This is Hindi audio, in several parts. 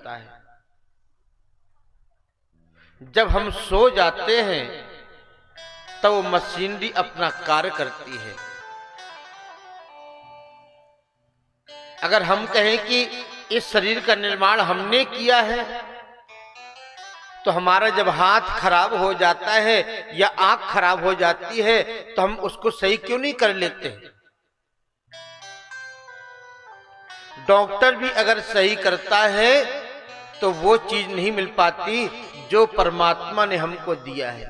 करता है। जब हम सो जाते हैं तब वो मशीनरी अपना कार्य करती है। अगर हम कहें कि इस शरीर का निर्माण हमने किया है, तो हमारा जब हाथ खराब हो जाता है या आंख खराब हो जाती है तो हम उसको सही क्यों नहीं कर लेते? डॉक्टर भी अगर सही करता है तो वो चीज नहीं मिल पाती जो परमात्मा ने हमको दिया है।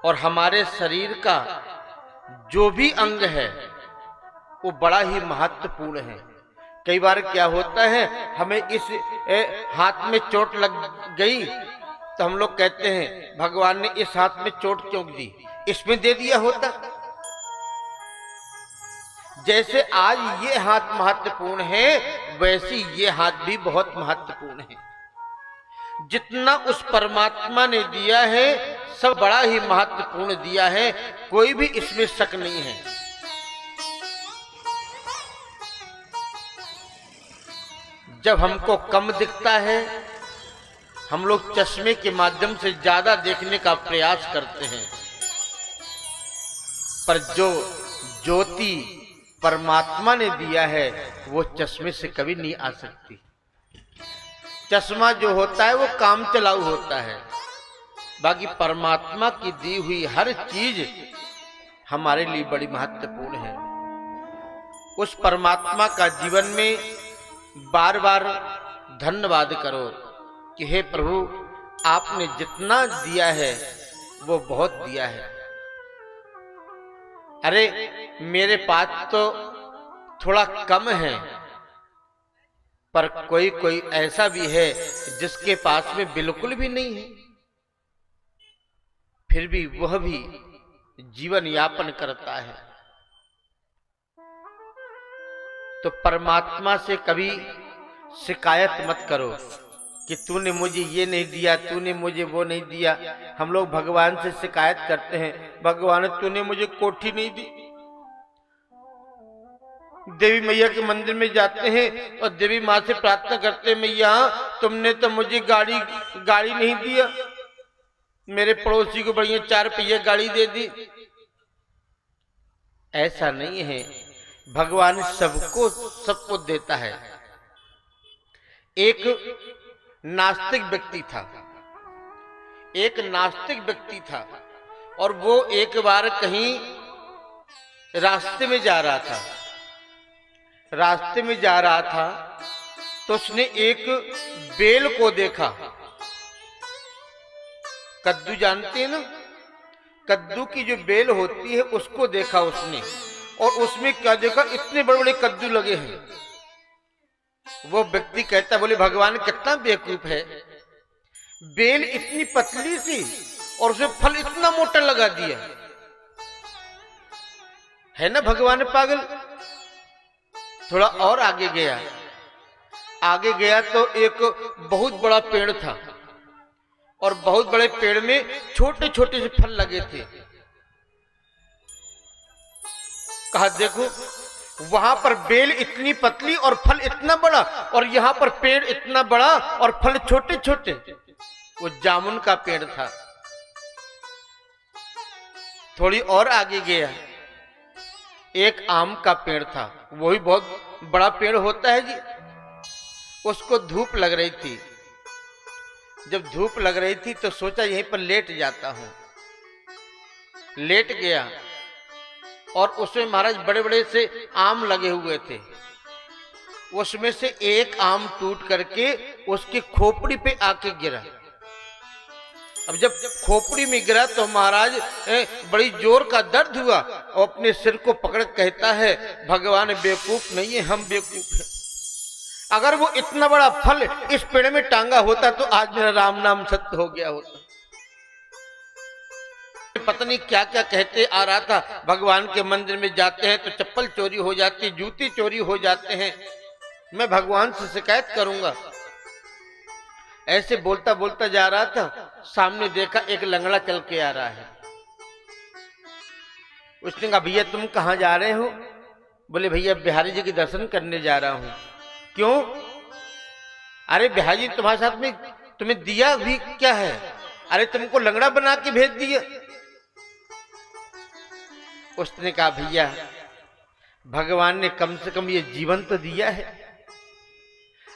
और हमारे शरीर का जो भी अंग है वो बड़ा ही महत्वपूर्ण है। कई बार क्या होता है, हमें इस हाथ में चोट लग गई तो हम लोग कहते हैं भगवान ने इस हाथ में चोट क्यों दी, इसमें दे दिया होता। जैसे आज ये हाथ महत्वपूर्ण है, वैसे ये हाथ भी बहुत महत्वपूर्ण है। जितना उस परमात्मा ने दिया है सब बड़ा ही महत्वपूर्ण दिया है, कोई भी इसमें शक नहीं है। जब हमको कम दिखता है, हम लोग चश्मे के माध्यम से ज्यादा देखने का प्रयास करते हैं, पर जो ज्योति परमात्मा ने दिया है वो चश्मे से कभी नहीं आ सकती। चश्मा जो होता है वो काम चलाऊ होता है, बाकी परमात्मा की दी हुई हर चीज हमारे लिए बड़ी महत्वपूर्ण है। उस परमात्मा का जीवन में बार बार धन्यवाद करो कि हे प्रभु, आपने जितना दिया है वो बहुत दिया है। अरे मेरे पास तो थोड़ा कम है, पर कोई कोई ऐसा भी है जिसके पास में बिल्कुल भी नहीं है, फिर भी वह भी जीवन यापन करता है। तो परमात्मा से कभी शिकायत मत करो कि तूने मुझे ये नहीं दिया, तूने मुझे वो नहीं दिया। हम लोग भगवान से शिकायत करते हैं, भगवान तूने मुझे कोठी नहीं दी। देवी मैया के मंदिर में जाते हैं और देवी माँ से प्रार्थना करते हैं, मैया तुमने तो मुझे गाड़ी नहीं दिया, मेरे पड़ोसी को बढ़िया 4 पहिया गाड़ी दे दी। ऐसा नहीं है, भगवान सबको देता है। एक नास्तिक व्यक्ति था और वो एक बार कहीं रास्ते में जा रहा था तो उसने एक बेल को देखा। कद्दू जानते हैं ना, कद्दू की जो बेल होती है उसको देखा उसने, और उसमें क्या देखा, इतने बड़े बड़े कद्दू लगे हैं। वो व्यक्ति कहता, बोले भगवान कितना बेवकूफ है, बेल इतनी पतली सी और उसमें फल इतना मोटा लगा दिया है ना, भगवान पागल। थोड़ा और आगे गया तो एक बहुत बड़ा पेड़ था और बहुत बड़े पेड़ में छोटे छोटे से फल लगे थे। कहा देखो, वहां पर बेल इतनी पतली और फल इतना बड़ा, और यहां पर पेड़ इतना बड़ा और फल छोटे छोटे। वो जामुन का पेड़ था। थोड़ी और आगे गया, एक आम का पेड़ था, वो भी बहुत बड़ा पेड़ होता है जी। उसको धूप लग रही थी। जब धूप लग रही थी तो सोचा यहीं पर लेट जाता हूं। लेट गया और उसमें महाराज बड़े बड़े से आम लगे हुए थे। उसमें से एक आम टूट करके उसकी खोपड़ी पे आके गिरा। अब जब खोपड़ी में गिरा तो महाराज बड़ी जोर का दर्द हुआ और अपने सिर को पकड़ कहता है, भगवान बेवकूफ नहीं है, हम बेवकूफ हैं। अगर वो इतना बड़ा फल इस पेड़ में टांगा होता तो आज मेरा राम नाम सत्य हो गया होता। पता नहीं क्या क्या कहते आ रहा था। भगवान के मंदिर में जाते हैं तो चप्पल चोरी हो जाती, जूती चोरी हो जाते हैं, मैं भगवान से शिकायत करूंगा। ऐसे बोलता बोलता जा रहा था, सामने देखा एक लंगड़ा चल के आ रहा है। उसने कहा, भैया तुम कहाँ जा रहे हो? बोले भैया बिहारी जी के दर्शन करने जा रहा हूं। क्यों? अरे भाई तुम्हारे साथ में तुम्हें दिया भी क्या है? अरे तुमको लंगड़ा बना के भेज दिया। उसने कहा भैया भगवान ने कम से कम ये जीवन तो दिया है।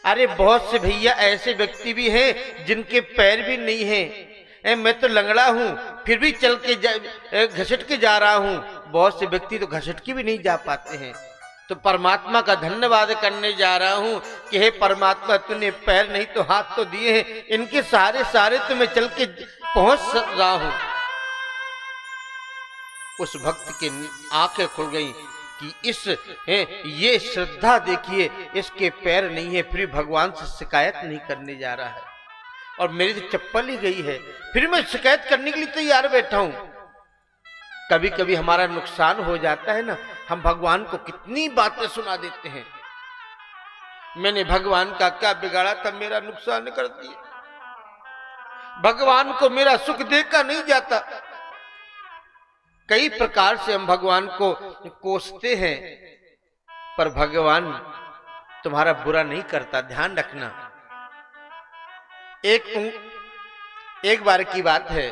अरे बहुत से भैया ऐसे व्यक्ति भी हैं जिनके पैर भी नहीं हैं। मैं तो लंगड़ा हूं फिर भी चल के घसट के जा रहा हूं। बहुत से व्यक्ति तो घसट के भी नहीं जा पाते हैं। तो परमात्मा का धन्यवाद करने जा रहा हूं कि हे परमात्मा तूने पैर नहीं तो हाथ तो दिए हैं, इनके सहारे तो मैं चल के पहुंच रहा हूं। उस भक्त की आंखें खुल गई कि ये श्रद्धा देखिए, इसके पैर नहीं है फिर भगवान से शिकायत नहीं करने जा रहा है, और मेरी तो चप्पल ही गई है फिर मैं शिकायत करने के लिए तैयार बैठा हूं। कभी कभी हमारा नुकसान हो जाता है ना, हम भगवान को कितनी बातें सुना देते हैं। मैंने भगवान का क्या बिगाड़ा था, मेरा नुकसान कर दिया। भगवान को मेरा सुख देखा नहीं जाता। कई प्रकार से हम भगवान को कोसते हैं, पर भगवान तुम्हारा बुरा नहीं करता, ध्यान रखना। एक बार की बात है,